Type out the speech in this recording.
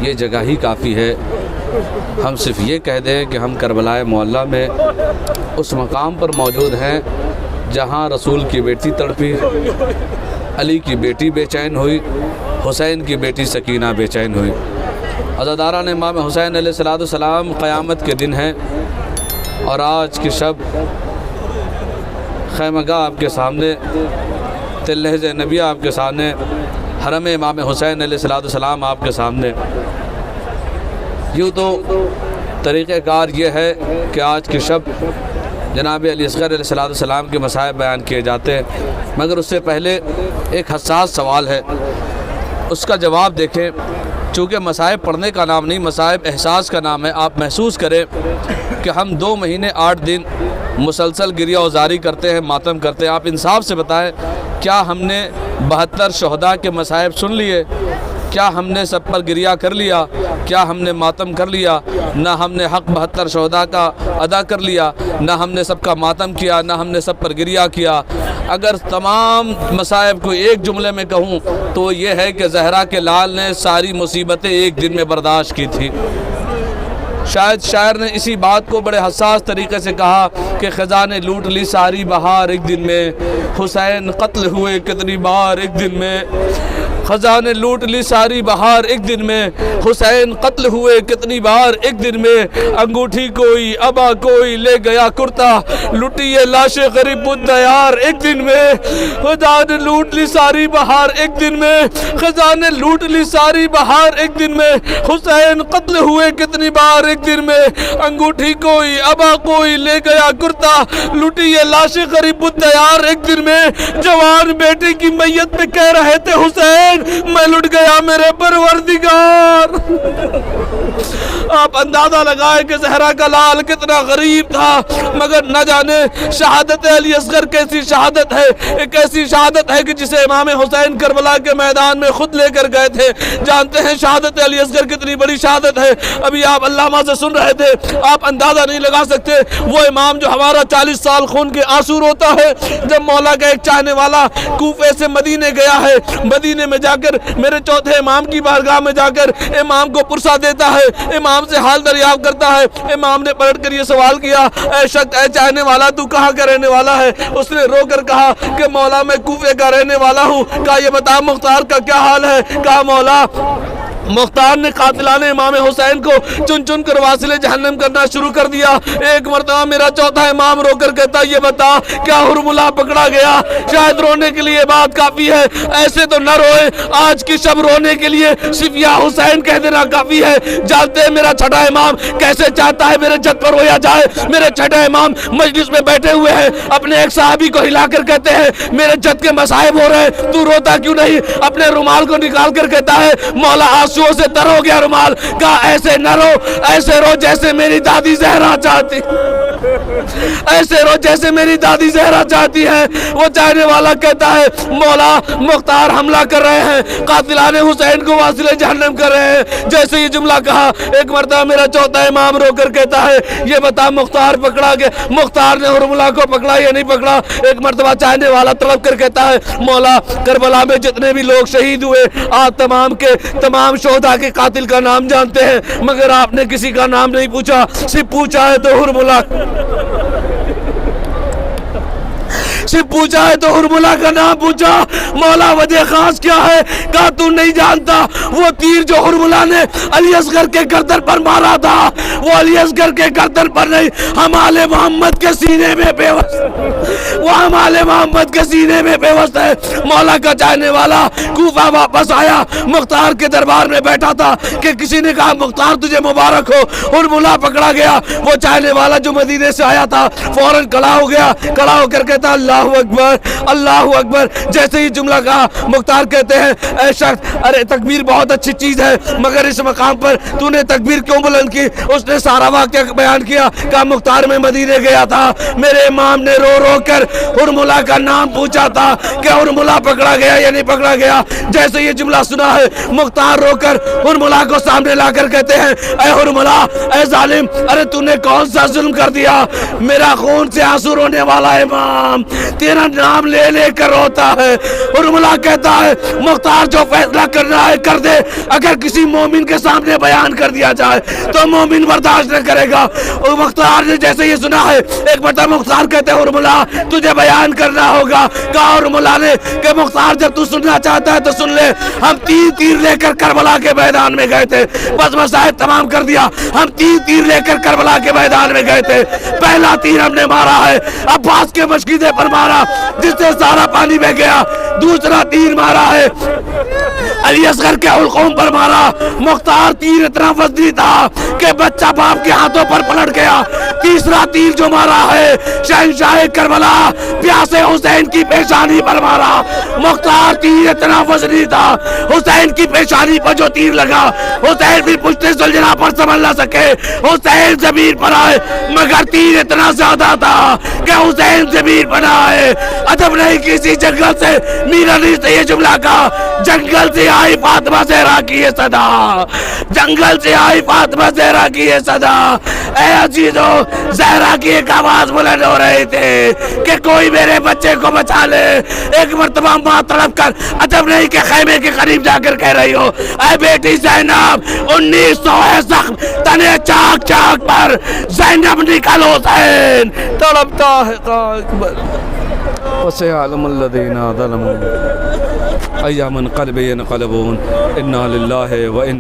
یہ جگہ ہی کافی ہے۔ ہم صرف یہ کہہ دیں کہ ہم کربلا معلیٰ میں اس مقام پر موجود ہیں جہاں رسول کی بیٹی تڑپی، علی کی بیٹی بے چین ہوئی، حسین کی بیٹی سکینہ بے چین ہوئی۔ عزاداران امام حسین علیہ السلام قیامت کے دن ہیں، اور آج کی شب خیمہ گاہ آپ کے سامنے، تلحظ نبی آپ کے سامنے، حرم امام حسین علیہ السلام آپ کے سامنے۔ یوں تو طریقہ کار یہ ہے کہ آج کی شب جناب علی اصغر علیہ السلام کے مصائب بیان کیے جاتے ہیں، مگر اس سے پہلے ایک حساس سوال ہے، اس کا جواب دیکھیں۔ چونکہ مصائب پڑھنے کا نام نہیں، مصائب احساس کا نام ہے۔ آپ محسوس کریں کہ ہم 2 مہینے 8 دن مسلسل گریہ وزاری کرتے ہیں، ماتم کرتے ہیں۔ آپ انصاف سے بتائیں، کیا ہم نے 72 شہداء کے مصائب سن لیے؟ کیا ہم نے سب پر گریہ کر لیا؟ کیا ہم نے ماتم کر لیا؟ نہ ہم نے حق 72 شہداء کا ادا کر لیا، نہ ہم نے سب کا ماتم کیا، نہ ہم نے سب پر گریہ کیا۔ اگر تمام مصائب کو ایک جملے میں کہوں تو یہ ہے کہ زہرا کے لال نے ساری مصیبتیں ایک دن میں برداشت کی تھی۔ شاید شاعر نے اسی بات کو بڑے حساس طریقے سے کہا کہ خزاں نے لوٹ لی ساری بہار ایک دن میں، حسین قتل ہوئے کتنی بار ایک دن میں۔ خزاں نے لوٹ لی ساری بہار ایک دن میں، حسین قتل ہوئے کتنی بار ایک دن میں۔ انگوٹھی کوئی ابا کوئی لے گیا کرتا، لٹی یہ لاش غریب الدیار ایک دن میں۔ خزاں نے لوٹ لی ساری بہار ایک دن میں، خزاں نے لوٹ لی ساری بہار ایک دن میں، حسین قتل ہوئے کتنی بار ایک دن میں۔ انگوٹھی کوئی ابا کوئی لے گیا کرتا، لٹی یہ لاش غریب الدیار ایک دن میں۔ جوان بیٹے کی میت پہ کہہ رہے تھے حسین میں لٹ گیا میرے پروردگار۔ آپ اندازہ لگائیں کہ زہرا کا لال کتنا غریب تھا، مگر نہ جانے شہادت علی اصغر کیسی شہادت ہے۔ ایک ایسی شہادت ہے کہ جسے امام حسین کربلا کے میدان میں خود لے کر گئے تھے۔ جانتے ہیں شہادت علی اصغر کتنی بڑی شہادت ہے؟ ابھی آپ علامہ سے سن رہے تھے، آپ اندازہ نہیں لگا سکتے۔ وہ امام جو ہمارا 40 سال خون کے آنسو روتا ہے، جب مولا کا ایک چاہنے والا کوفے سے مدینے گیا ہے، مدینے میں جا کر میرے چوتھے امام کی بارگاہ میں جا کر امام کو پرسہ دیتا ہے، امام سے حال دریافت کرتا ہے۔ امام نے پلٹ کر یہ سوال کیا، اے شخص اے چاہنے والا تو کہاں کا رہنے والا ہے؟ اس نے رو کر کہا کہ مولا میں کوفے کا رہنے والا ہوں۔ کہا یہ بتا مختار کا کیا حال ہے؟ کہا مولا مختار نے قاتلان امام حسین کو چن چن کر واصل جہنم کرنا شروع کر دیا۔ ایک مرتبہ میرا چوتھا امام رو کر کہتا یہ بتا کیا حرملہ پکڑا گیا؟ شاید رونے کے لیے بات کافی ہے، ایسے تو نہ روئے، آج کی شب رونے کے لیے صرف یا حسین کہہ دینا کافی ہے۔ جانتے ہیں میرا چھٹا امام کیسے چاہتا ہے میرے جد پر رویا جائے؟ میرے چھٹا امام مجلس میں بیٹھے ہوئے ہیں، اپنے ایک صحابی کو ہلا کر کہتے ہیں میرے جد کے مصائب ہو رہے ہیں، تو روتا کیوں نہیں؟ اپنے رومال کو نکال کر کہتا ہے مولا آنسو سے تر ہو گیا رومال۔ کہا ایسے نہ رو، ایسے رو جیسے میری دادی زہرا چاہتی، ایسے رو جیسے میری دادی زہرا چاہتی ہے۔ وہ چاہنے والا کہتا ہے مولا مختار حملہ کر رہے ہیں، قاتلان حسین کو واصل جہنم کر رہے ہیں۔ جیسے یہ جملہ کہا ایک مرتبہ میرا چوتھا امام رو کر کہتا ہے یہ بتا مختار پکڑا گیا، مختار نے حرملہ کو پکڑا یا نہیں پکڑا؟ ایک مرتبہ چاہنے والا طلب کر کہتا ہے مولا کربلا میں جتنے بھی لوگ شہید ہوئے آپ تمام کے تمام شہداء کے قاتل کا نام جانتے ہیں، مگر آپ نے کسی کا نام نہیں پوچھا، صرف پوچھا ہے تو حرملہ، صرف پوچھا ہے تو حرملہ کا نام پوچھا۔ مولا وجہ خاص کیا ہے؟ کہا تو نہیں جانتا وہ تیر جو حرملہ نے علی اصغر کے گردن پر مارا تھا وہ علی اصغر کے گردن پر نہیں، ہمال محمد کے سینے میں پیوست، وہ ہمال محمد کے سینے میں پیوست ہے۔ مولا کا چاہنے والا کوفہ واپس آیا، مختار کے دربار میں بیٹھا تھا کہ کسی نے کہا مختار تجھے مبارک ہو، حرملہ پکڑا گیا۔ وہ چاہنے والا جو مدینے سے آیا تھا فوراً کھڑا ہو گیا، کھڑا ہو کر کہتا اللہ اکبر اللہ اکبر۔ جیسے ہی جملہ کہا مختار کہتے ہیں اے شخص ارے تکبیر بہت اچھی چیز ہے، مگر اس مقام پر تو نے تکبیر کیوں بلند کی؟ اس نے سارا واقعہ بیان کیا، کہا مختار میں مدینے گیا تھا، میرے امام نے رو رو کر حرملہ کا نام پوچھا تھا کہ حرملہ پکڑا گیا یا نہیں پکڑا گیا۔ جیسے یہ جملہ سنا ہے مختار رو کر حرملہ کو سامنے لا کر کہتے ہیں اے حرملہ اے ظالم، ارے تو نے کون سا ظلم کر دیا؟ میرا خون سے آنسو رونے والا امام تیرا نام لے لے کر روتا ہے۔ حرملہ کہتا ہے مختار جو فیصلہ کرنا ہے کر دے، اگر کسی مومن کے سامنے بیان کر دیا جائے تو مومن برداشت نہ کرے گا۔ اور مختار نے جیسے یہ سنا ہے، ایک مرتبہ مختار کہتے ہیں حرملہ تجھے بیان کرنا ہوگا۔ کہا حرملہ نے کہ مختار جب تو سننا چاہتا ہے تو سن لے، ہم 3 تیر لے کر کربلا کے میدان میں گئے تھے۔ بس مسائل تمام کر دیا، ہم 3 تیر لے کر کربلا کے میدان میں گئے تھے۔ پہلا تیر ہم نے مارا ہے عباس کے مشکیدے پر مارا جس سے سارا پانی بہ گیا۔ دوسرا تیر مارا ہے علی اصغر کے حلقوم پر مارا۔ مختار تیر اتنا وزنی تھا کہ بچہ باپ کے ہاتھوں پر پلٹ گیا۔ تیسرا تیر جو مارا ہے شہنشاہ کربلا پیاسے حسین کی پیشانی پر مارا۔ مختار تیر اتنا وزنی تھا، حسین کی پیشانی پر جو تیر لگا حسین بھی پشتے زلجنا پر سنبھل نہ سکے، حسین زمین پر آئے، مگر تیر اتنا زیادہ تھا کہ حسین زمین پر آئے۔ عجب نہیں کسی جنگل سے میر علی سے یہ جملہ کہا، جنگل سے آئی فاطمہ زہرا کی یہ صدا، جنگل سے آئی فاطمہ زہرا کی یہ صدا۔ اے عزیزو، زہرا کی ایک آواز بلند ہو رہی تھی کہ کوئی میرے بچے کو بچا لے۔ ایک مرتبہ ماں تڑپ کر عجب نہیں کہ خیمے کے قریب جا کر کہہ رہی ہو، اے بیٹی زینب 1900 ہے زخم تنے چاک چاک پر، زینب نکل حسین تڑپتا ہے اکبر۔ وسيعلم الذين ظلموا أيام قلب ينقلبون إنا لله وإنا